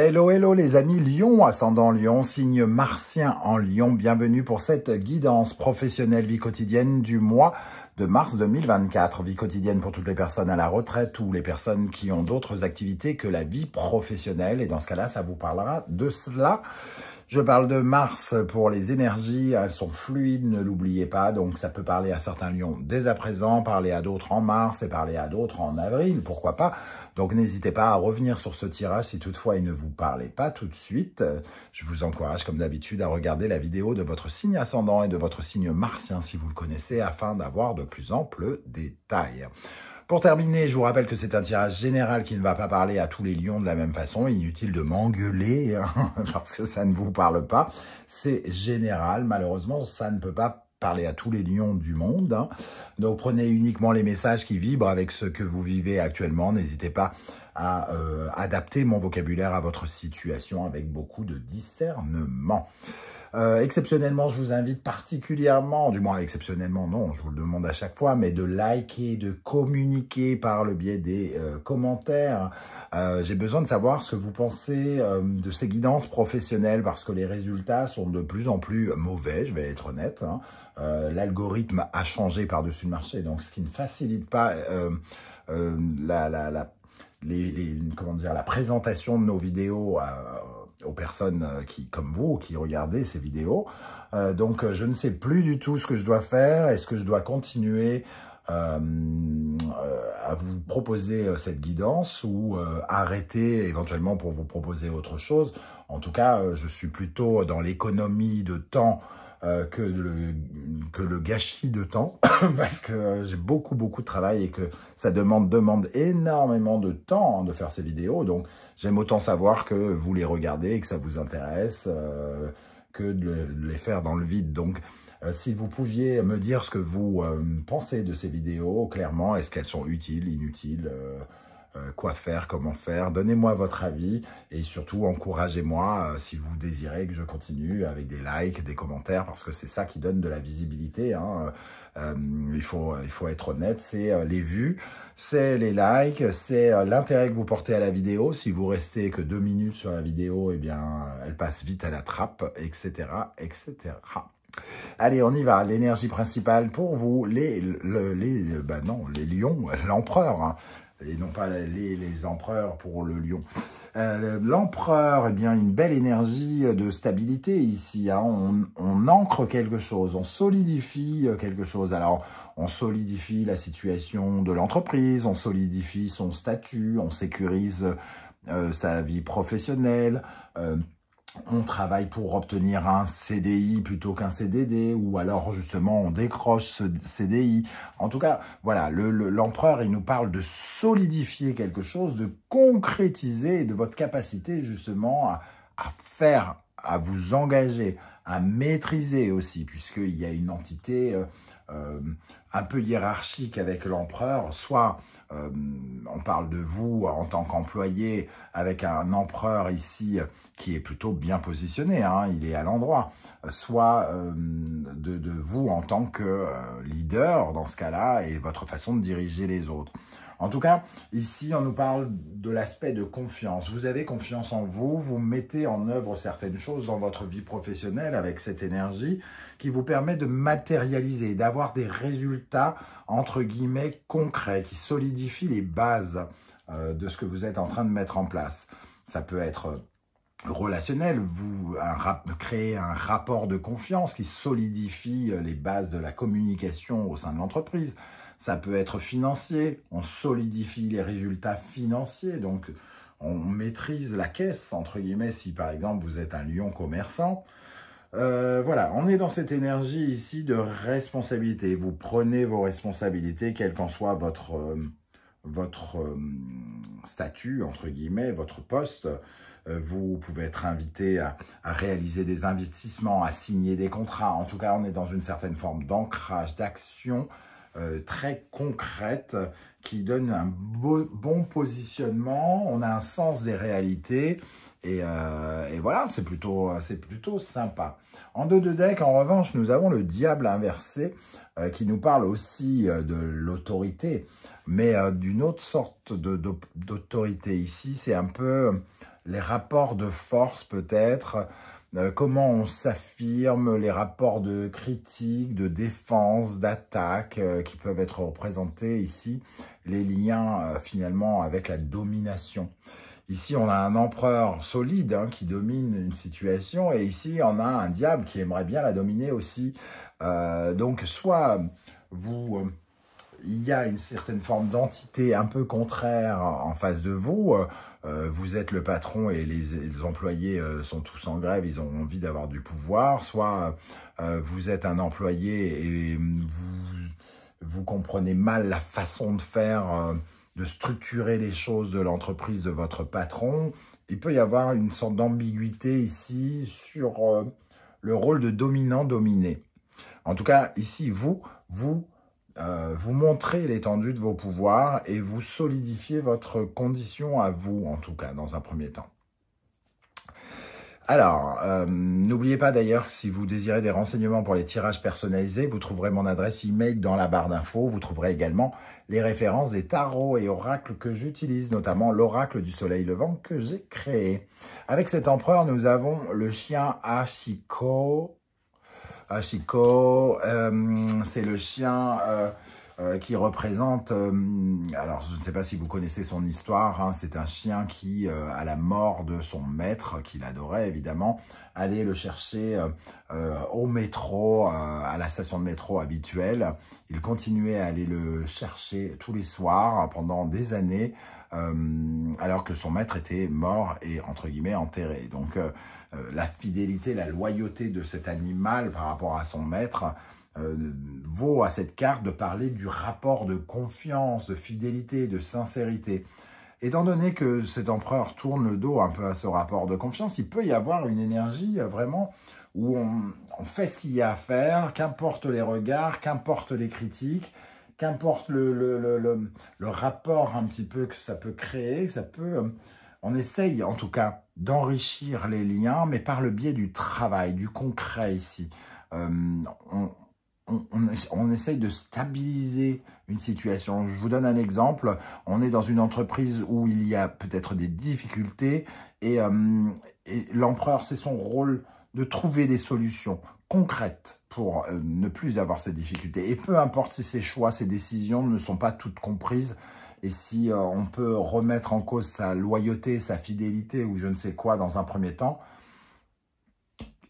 Hello, hello les amis Lion, ascendant Lion, signe martien en Lion. Bienvenue pour cette guidance professionnelle vie quotidienne du mois de mars 2024. Vie quotidienne pour toutes les personnes à la retraite ou les personnes qui ont d'autres activités que la vie professionnelle. Et dans ce cas-là, ça vous parlera de cela. Je parle de Mars pour les énergies, elles sont fluides, ne l'oubliez pas. Donc ça peut parler à certains lions dès à présent, parler à d'autres en mars et parler à d'autres en avril, pourquoi pas. Donc n'hésitez pas à revenir sur ce tirage si toutefois il ne vous parlait pas tout de suite. Je vous encourage comme d'habitude à regarder la vidéo de votre signe ascendant et de votre signe martien si vous le connaissez afin d'avoir de plus amples détails. Pour terminer, je vous rappelle que c'est un tirage général qui ne va pas parler à tous les lions de la même façon. Inutile de m'engueuler hein, parce que ça ne vous parle pas. C'est général. Malheureusement, ça ne peut pas parler à tous les lions du monde. Hein. Donc, prenez uniquement les messages qui vibrent avec ce que vous vivez actuellement. N'hésitez pas à adapter mon vocabulaire à votre situation avec beaucoup de discernement. Exceptionnellement, je vous invite particulièrement, du moins exceptionnellement non, je vous le demande à chaque fois, mais de liker, de communiquer par le biais des commentaires. J'ai besoin de savoir ce que vous pensez de ces guidances professionnelles parce que les résultats sont de plus en plus mauvais, je vais être honnête. Hein. L'algorithme a changé par-dessus le marché, donc ce qui ne facilite pas la présentation de nos vidéos aux personnes qui, comme vous, qui regardez ces vidéos. Donc, je ne sais plus du tout ce que je dois faire. Est-ce que je dois continuer à vous proposer cette guidance ou arrêter éventuellement pour vous proposer autre chose? En tout cas, je suis plutôt dans l'économie de temps que le gâchis de temps parce que j'ai beaucoup de travail et que ça demande énormément de temps de faire ces vidéos. Donc, j'aime autant savoir que vous les regardez et que ça vous intéresse que de les faire dans le vide. Donc, si vous pouviez me dire ce que vous pensez de ces vidéos, clairement, est-ce qu'elles sont utiles, inutiles quoi faire, comment faire, donnez-moi votre avis et surtout encouragez-moi si vous désirez que je continue avec des likes, des commentaires parce que c'est ça qui donne de la visibilité. Hein. Il faut être honnête, c'est les vues, c'est les likes, c'est l'intérêt que vous portez à la vidéo. Si vous restez que 2 minutes sur la vidéo, eh bien elle passe vite à la trappe, etc., etc. Allez, on y va. L'énergie principale pour vous, les lions, l'empereur, hein, et non pas les empereurs pour le lion. L'empereur, eh bien, une belle énergie de stabilité ici. Hein. On ancre quelque chose, on solidifie quelque chose. Alors, on solidifie la situation de l'entreprise, on solidifie son statut, on sécurise sa vie professionnelle. On travaille pour obtenir un CDI plutôt qu'un CDD, ou alors justement on décroche ce CDI. En tout cas, voilà, l'empereur, il nous parle de solidifier quelque chose, de concrétiser, de votre capacité justement à faire, à vous engager, à maîtriser aussi, puisqu'il y a une entité un peu hiérarchique avec l'empereur, soit on parle de vous en tant qu'employé avec un empereur ici qui est plutôt bien positionné, hein, il est à l'endroit, soit de vous en tant que leader dans ce cas-là et votre façon de diriger les autres. En tout cas, ici, on nous parle de l'aspect de confiance. Vous avez confiance en vous, vous mettez en œuvre certaines choses dans votre vie professionnelle avec cette énergie qui vous permet de matérialiser, d'avoir des résultats, entre guillemets, concrets, qui solidifient les bases de ce que vous êtes en train de mettre en place. Ça peut être relationnel, vous créez un rapport de confiance qui solidifie les bases de la communication au sein de l'entreprise. Ça peut être financier, on solidifie les résultats financiers, donc on maîtrise la caisse, entre guillemets, si par exemple vous êtes un lion commerçant. Voilà, on est dans cette énergie ici de responsabilité. Vous prenez vos responsabilités, quel qu'en soit votre statut, entre guillemets, votre poste. Vous pouvez être invité à réaliser des investissements, à signer des contrats. En tout cas, on est dans une certaine forme d'ancrage, d'action très concrète qui donne un bon positionnement. On a un sens des réalités et voilà, c'est plutôt sympa. En dos de deck, en revanche, nous avons le diable inversé qui nous parle aussi de l'autorité, mais d'une autre sorte d'autorité ici. C'est un peu les rapports de force peut-être, comment on s'affirme, les rapports de critique, de défense, d'attaque qui peuvent être représentés ici, les liens finalement avec la domination. Ici, on a un empereur solide qui domine une situation et ici, on a un diable qui aimerait bien la dominer aussi. Donc, soit il y a une certaine forme d'entité un peu contraire en face de vous. Vous êtes le patron et les employés sont tous en grève, ils ont envie d'avoir du pouvoir. Soit vous êtes un employé et vous comprenez mal la façon de faire, de structurer les choses de l'entreprise de votre patron. Il peut y avoir une sorte d'ambiguïté ici sur le rôle de dominant-dominé. En tout cas, ici, vous montrez l'étendue de vos pouvoirs et vous solidifiez votre condition à vous, en tout cas, dans un premier temps. Alors, n'oubliez pas d'ailleurs que si vous désirez des renseignements pour les tirages personnalisés, vous trouverez mon adresse email dans la barre d'infos. Vous trouverez également les références des tarots et oracles que j'utilise, notamment l'oracle du soleil levant que j'ai créé. Avec cet empereur, nous avons le chien Hachiko. Hachiko, c'est le chien qui représente, alors je ne sais pas si vous connaissez son histoire, c'est un chien qui, à la mort de son maître, qu'il adorait évidemment, allait le chercher au métro, à la station de métro habituelle. Il continuait à aller le chercher tous les soirs pendant des années, alors que son maître était mort et entre guillemets enterré. Donc la fidélité, la loyauté de cet animal par rapport à son maître vaut à cette carte de parler du rapport de confiance, de fidélité, de sincérité. Étant donné que cet empereur tourne le dos un peu à ce rapport de confiance, il peut y avoir une énergie vraiment où on fait ce qu'il y a à faire, qu'importe les regards, qu'importe les critiques, qu'importe le rapport un petit peu que ça peut créer, on essaye en tout cas d'enrichir les liens, mais par le biais du travail, du concret ici. On essaye de stabiliser une situation. Je vous donne un exemple. On est dans une entreprise où il y a peut-être des difficultés et l'empereur, c'est son rôle de trouver des solutions concrètes pour ne plus avoir ces difficultés. Et peu importe si ses choix, ses décisions ne sont pas toutes comprises et si on peut remettre en cause sa loyauté, sa fidélité ou je ne sais quoi dans un premier temps,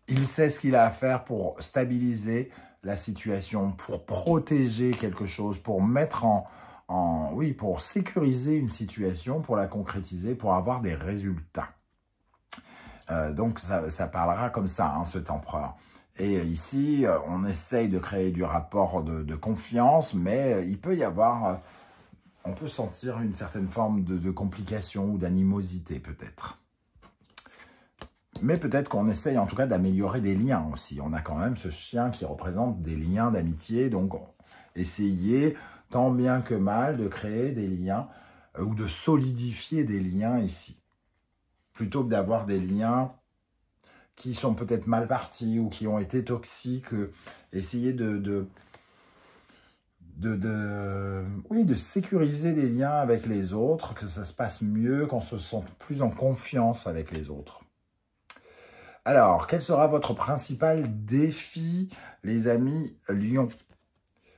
il sait ce qu'il a à faire pour stabiliser la situation, pour protéger quelque chose, pour mettre pour sécuriser une situation, pour la concrétiser, pour avoir des résultats. Donc ça parlera comme ça, cet empereur. Et ici, on essaye de créer du rapport de confiance, mais il peut y avoir, on peut sentir une certaine forme de complication ou d'animosité peut-être. Mais peut-être qu'on essaye en tout cas d'améliorer des liens aussi. On a quand même ce chien qui représente des liens d'amitié. Donc, essayez tant bien que mal de créer des liens ou de solidifier des liens ici. Plutôt que d'avoir des liens qui sont peut-être mal partis ou qui ont été toxiques. Essayez de sécuriser les liens avec les autres, que ça se passe mieux, qu'on se sente plus en confiance avec les autres. Alors, quel sera votre principal défi, les amis Lion?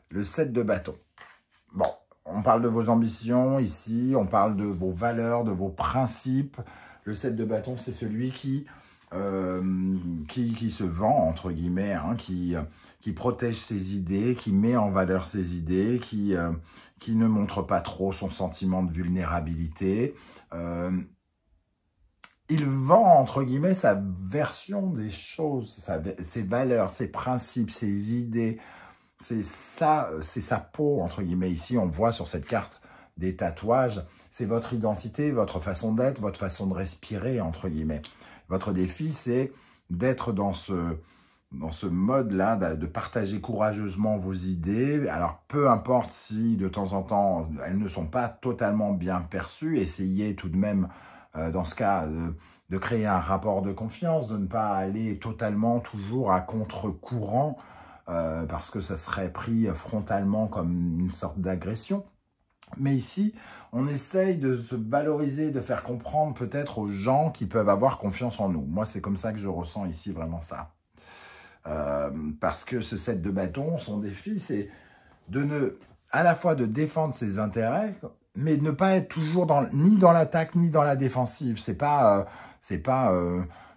Le 7 de bâton. Bon, on parle de vos ambitions ici, on parle de vos valeurs, de vos principes. Le 7 de bâton, c'est celui qui se vend, entre guillemets, qui protège ses idées, qui met en valeur ses idées, qui ne montre pas trop son sentiment de vulnérabilité. Il vend, entre guillemets, sa version des choses, ses valeurs, ses principes, ses idées. C'est sa peau, entre guillemets. Ici, on voit sur cette carte des tatouages. C'est votre identité, votre façon d'être, votre façon de respirer, entre guillemets. Votre défi, c'est d'être dans ce mode-là, de partager courageusement vos idées. Alors, peu importe si, de temps en temps, elles ne sont pas totalement bien perçues, essayez tout de même dans ce cas, de créer un rapport de confiance, de ne pas aller totalement toujours à contre-courant, parce que ça serait pris frontalement comme une sorte d'agression. Mais ici, on essaye de se valoriser, de faire comprendre peut-être aux gens qui peuvent avoir confiance en nous. Moi, c'est comme ça que je ressens ici vraiment ça. Parce que ce 7 de bâton, son défi, c'est à la fois de défendre ses intérêts, mais ne pas être toujours ni dans l'attaque, ni dans la défensive. C'est pas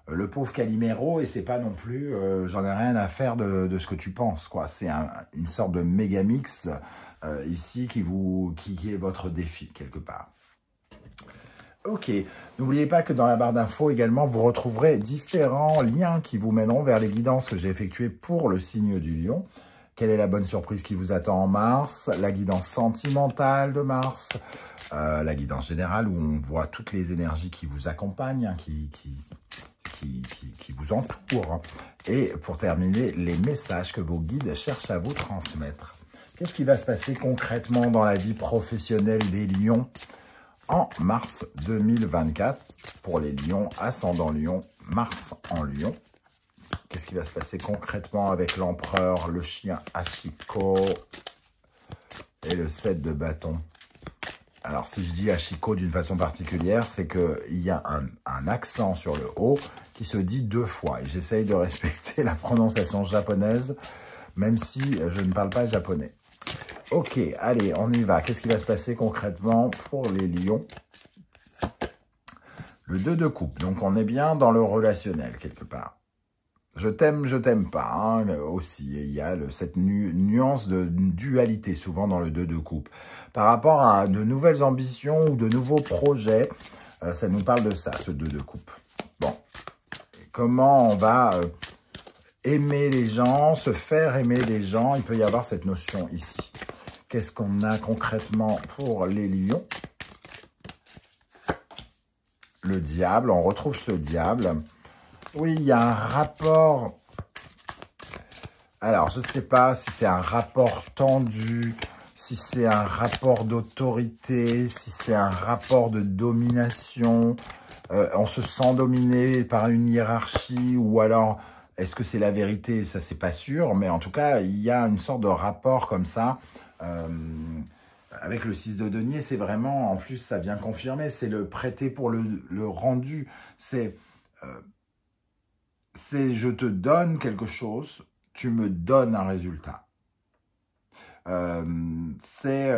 le pauvre Calimero et c'est pas non plus j'en ai rien à faire de ce que tu penses, quoi. C'est une sorte de méga mix ici qui est votre défi quelque part. Ok, n'oubliez pas que dans la barre d'infos également, vous retrouverez différents liens qui vous mèneront vers les guidances que j'ai effectuées pour le signe du lion. Quelle est la bonne surprise qui vous attend en mars? La guidance sentimentale de mars, la guidance générale où on voit toutes les énergies qui vous accompagnent, hein, qui vous entourent. Et pour terminer, les messages que vos guides cherchent à vous transmettre. Qu'est-ce qui va se passer concrètement dans la vie professionnelle des lions en mars 2024 pour les lions, ascendant lion, Mars en lion? Qu'est-ce qui va se passer concrètement avec l'empereur, le chien Hachiko et le 7 de bâton? Alors, si je dis Hachiko d'une façon particulière, c'est qu'il y a un accent sur le haut qui se dit 2 fois. Et j'essaye de respecter la prononciation japonaise, même si je ne parle pas japonais. Ok, allez, on y va. Qu'est-ce qui va se passer concrètement pour les lions? Le 2 de coupe. Donc, on est bien dans le relationnel, quelque part. Je t'aime pas, hein, aussi. Et il y a cette nuance de dualité, souvent dans le 2 de coupe. Par rapport à de nouvelles ambitions ou de nouveaux projets, ça nous parle de ça, ce 2 de coupe. Bon, comment on va aimer les gens, se faire aimer les gens? Il peut y avoir cette notion ici. Qu'est-ce qu'on a concrètement pour les lions? Le diable, on retrouve ce diable. Oui, il y a un rapport. Alors, je ne sais pas si c'est un rapport tendu, si c'est un rapport d'autorité, si c'est un rapport de domination. On se sent dominé par une hiérarchie ou alors, est-ce que c'est la vérité? Ça, c'est pas sûr. Mais en tout cas, il y a une sorte de rapport comme ça. Avec le 6 de denier, c'est vraiment, en plus, ça vient confirmer. C'est le prêter pour le rendu. C'est je te donne quelque chose, tu me donnes un résultat. C'est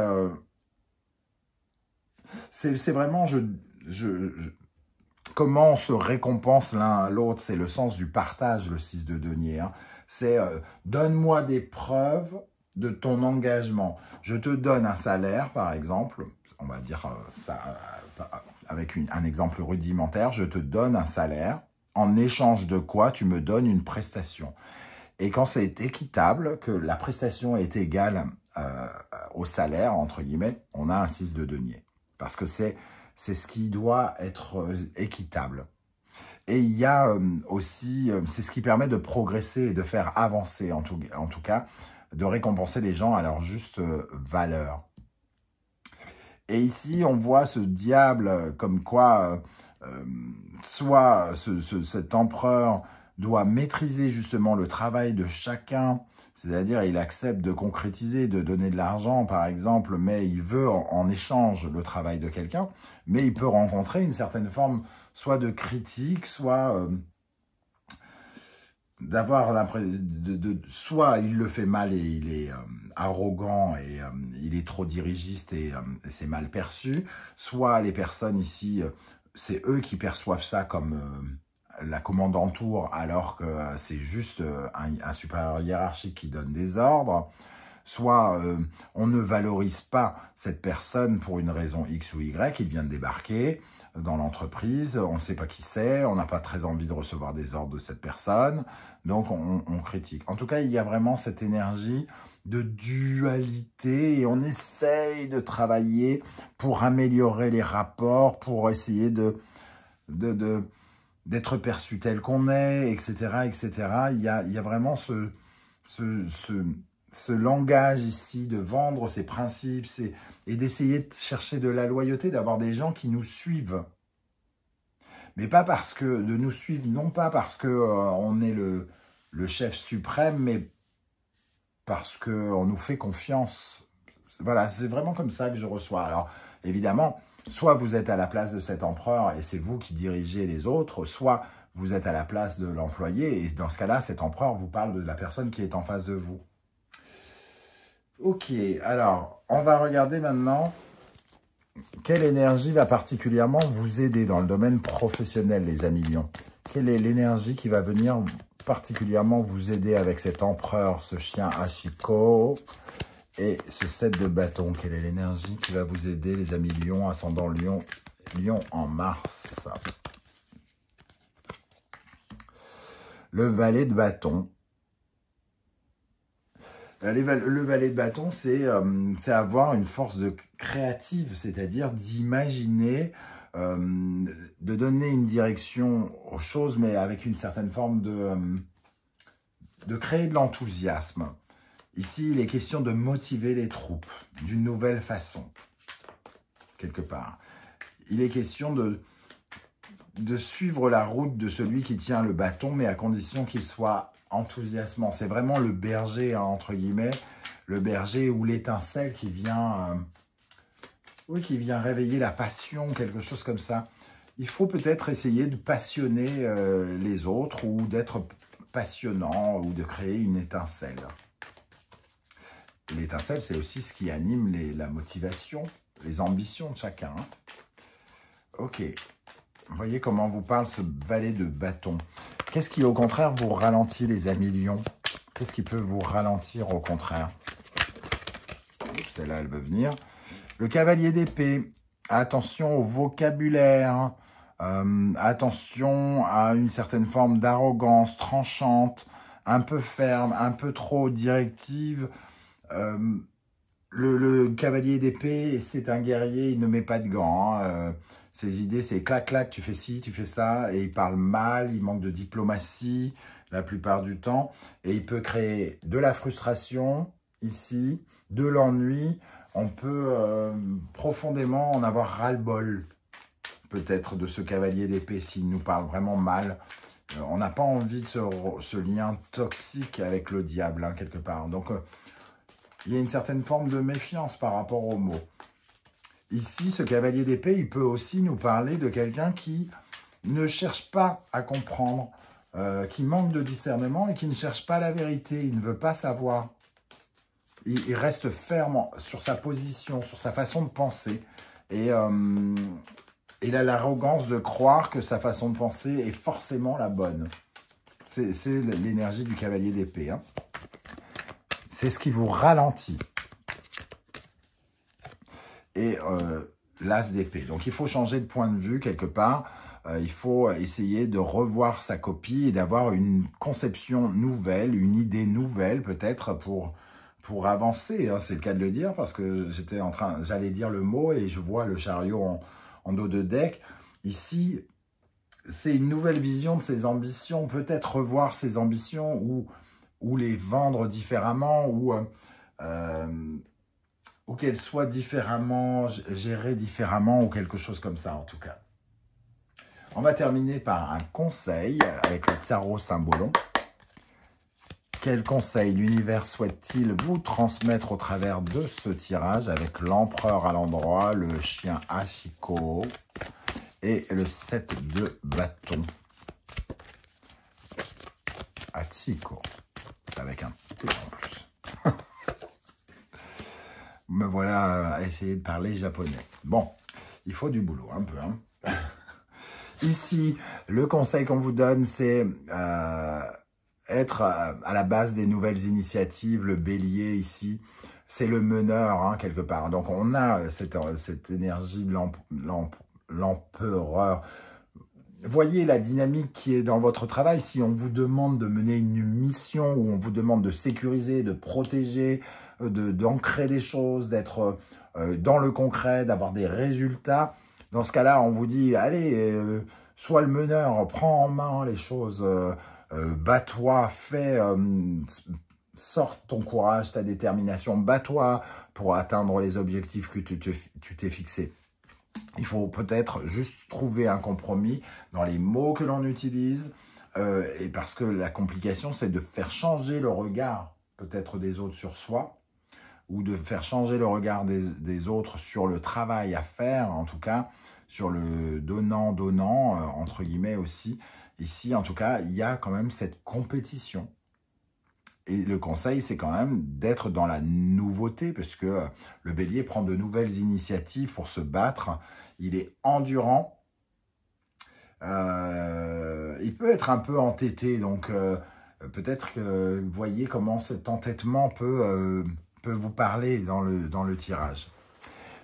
vraiment comment on se récompense l'un à l'autre. C'est le sens du partage, le 6 de denier. Hein. C'est donne-moi des preuves de ton engagement. Je te donne un salaire, par exemple. On va dire ça avec un exemple rudimentaire. Je te donne un salaire. En échange de quoi tu me donnes une prestation. Et quand c'est équitable, que la prestation est égale au salaire, entre guillemets, on a un 6 de denier. Parce que c'est ce qui doit être équitable. Et il y a aussi, c'est ce qui permet de progresser et de faire avancer, en tout cas, de récompenser les gens à leur juste valeur. Et ici, on voit ce diable comme quoi... soit cet empereur doit maîtriser justement le travail de chacun, c'est-à-dire il accepte de concrétiser, de donner de l'argent par exemple, mais il veut en échange le travail de quelqu'un, mais il peut rencontrer une certaine forme soit de critique, soit d'avoir l'impression, soit il le fait mal et il est arrogant et il est trop dirigiste et c'est mal perçu, soit les personnes ici... c'est eux qui perçoivent ça comme la commandanture, alors que c'est juste un supérieur hiérarchique qui donne des ordres. Soit on ne valorise pas cette personne pour une raison X ou Y, il vient de débarquer dans l'entreprise, on ne sait pas qui c'est, on n'a pas très envie de recevoir des ordres de cette personne, donc on critique. En tout cas, il y a vraiment cette énergie de dualité et on essaye de travailler pour améliorer les rapports, pour essayer d'être perçu tel qu'on est, etc., etc. Il y a vraiment ce langage ici de vendre ses principes et d'essayer de chercher de la loyauté, d'avoir des gens qui nous suivent. Mais pas parce que, de nous suivre, non pas parce que on est le chef suprême, mais parce qu'on nous fait confiance. Voilà, c'est vraiment comme ça que je reçois. Alors, évidemment, soit vous êtes à la place de cet empereur et c'est vous qui dirigez les autres, soit vous êtes à la place de l'employé et dans ce cas-là, cet empereur vous parle de la personne qui est en face de vous. Ok, alors, on va regarder maintenant quelle énergie va particulièrement vous aider dans le domaine professionnel, les amis lions. Quelle est l'énergie qui va venir particulièrement vous aider avec cet empereur, ce chien Hachiko et ce 7 de bâton? Quelle est l'énergie qui va vous aider, les amis lions, ascendant lion, lion en mars? Le valet de bâton. Le valet de bâton, c'est avoir une force créative, c'est-à-dire d'imaginer, de donner une direction aux choses, mais avec une certaine forme de créer de l'enthousiasme. Ici, il est question de motiver les troupes d'une nouvelle façon, quelque part. Il est question de suivre la route de celui qui tient le bâton, mais à condition qu'il soit enthousiasmant. C'est vraiment le berger, hein, entre guillemets, le berger ou l'étincelle qui vient, qui vient réveiller la passion, quelque chose comme ça. Il faut peut-être essayer de passionner les autres ou d'être passionnant ou de créer une étincelle. L'étincelle, c'est aussi ce qui anime la motivation, les ambitions de chacun. Hein. Ok. Vous voyez comment vous parle ce valet de bâton. Qu'est-ce qui, au contraire, vous ralentit, les amis lions? Qu'est-ce qui peut vous ralentir, au contraire? Celle-là, elle veut venir. Le cavalier d'épée. Attention au vocabulaire. Attention à une certaine forme d'arrogance tranchante, un peu ferme, un peu trop directive. Le cavalier d'épée, c'est un guerrier, il ne met pas de gants. Hein. Ses idées, c'est clac-clac, tu fais ci, tu fais ça. Et il parle mal, il manque de diplomatie la plupart du temps. Et il peut créer de la frustration ici, de l'ennui. On peut profondément en avoir ras-le-bol, peut-être, de ce cavalier d'épée s'il nous parle vraiment mal. On n'a pas envie de ce lien toxique avec le diable, hein, quelque part. Donc, il y a une certaine forme de méfiance par rapport aux mots. Ici, ce cavalier d'épée, il peut aussi nous parler de quelqu'un qui ne cherche pas à comprendre, qui manque de discernement et qui ne cherche pas la vérité. Il ne veut pas savoir. Il reste ferme sur sa position, sur sa façon de penser. Et il a l'arrogance de croire que sa façon de penser est forcément la bonne. C'est l'énergie du cavalier d'épée. Hein. C'est ce qui vous ralentit. Et l'as d'épée. Donc, il faut changer de point de vue quelque part. Il faut essayer de revoir sa copie et d'avoir une conception nouvelle, une idée nouvelle peut-être pour avancer. Hein. C'est le cas de le dire parce que j'allais dire le mot et je vois le chariot en dos de deck. Ici, c'est une nouvelle vision de ses ambitions. Peut-être revoir ses ambitions ou les vendre différemment ou qu'elles soient différemment, gérées différemment, ou quelque chose comme ça, en tout cas. On va terminer par un conseil avec le tarot Symbolon. Quel conseil l'univers souhaite-t-il vous transmettre au travers de ce tirage avec l'empereur à l'endroit, le chien Hachiko et le 7 de bâton? Hachiko, avec un T en plus. Me voilà à essayer de parler japonais. Bon, il faut du boulot, un peu. Hein. Ici, le conseil qu'on vous donne, c'est être à la base des nouvelles initiatives. Le bélier, ici, c'est le meneur, hein, quelque part. Donc, on a cette énergie de l'empereur. Voyez la dynamique qui est dans votre travail. Si on vous demande de mener une mission, ou on vous demande de sécuriser, de protéger, d'ancrer des choses, d'être dans le concret, d'avoir des résultats. Dans ce cas-là, on vous dit, allez, sois le meneur, prends en main les choses, bats-toi, sors ton courage, ta détermination, bats-toi pour atteindre les objectifs que tu t'es fixés. Il faut peut-être juste trouver un compromis dans les mots que l'on utilise, et parce que la complication, c'est de faire changer le regard peut-être des autres sur soi, ou de faire changer le regard des autres sur le travail à faire, en tout cas, sur le donnant-donnant, entre guillemets aussi. Ici, en tout cas, il y a quand même cette compétition. Et le conseil, c'est quand même d'être dans la nouveauté, parce que le bélier prend de nouvelles initiatives pour se battre. Il est endurant. Il peut être un peu entêté, donc peut-être que vous voyez comment cet entêtement peut vous parler dans le tirage.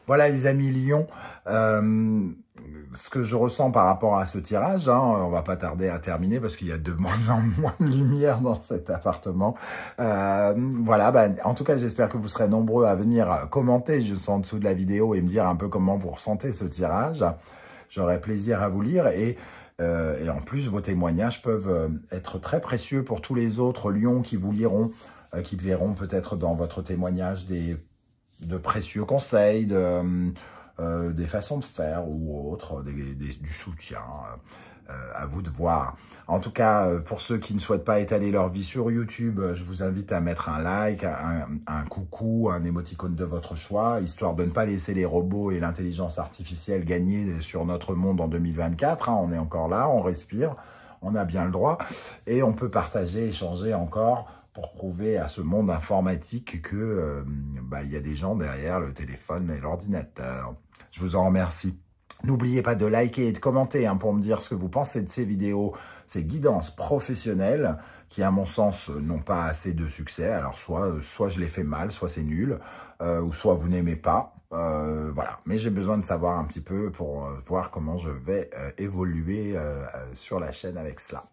Voilà les amis Lion, ce que je ressens par rapport à ce tirage, hein, on va pas tarder à terminer parce qu'il y a de moins en moins de lumière dans cet appartement. Voilà, en tout cas j'espère que vous serez nombreux à venir commenter juste en dessous de la vidéo et me dire un peu comment vous ressentez ce tirage. J'aurai plaisir à vous lire et en plus vos témoignages peuvent être très précieux pour tous les autres Lions qui vous liront, qui verront peut-être dans votre témoignage de précieux conseils, des façons de faire ou autres, du soutien, à vous de voir. En tout cas, pour ceux qui ne souhaitent pas étaler leur vie sur YouTube, je vous invite à mettre un like, un coucou, un émoticône de votre choix, histoire de ne pas laisser les robots et l'intelligence artificielle gagner sur notre monde en 2024. Hein, on est encore là, on respire, on a bien le droit, et on peut partager, échanger encore, pour prouver à ce monde informatique que il y a des gens derrière le téléphone et l'ordinateur. Je vous en remercie. N'oubliez pas de liker et de commenter pour me dire ce que vous pensez de ces vidéos, ces guidances professionnelles qui, à mon sens, n'ont pas assez de succès. Alors, soit je les fais mal, soit c'est nul, ou soit vous n'aimez pas. Voilà, mais j'ai besoin de savoir un petit peu pour voir comment je vais évoluer sur la chaîne avec cela.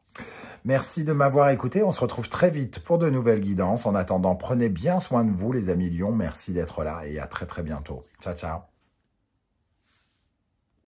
Merci de m'avoir écouté. On se retrouve très vite pour de nouvelles guidances. En attendant, prenez bien soin de vous, les amis Lions. Merci d'être là et à très très bientôt. Ciao, ciao.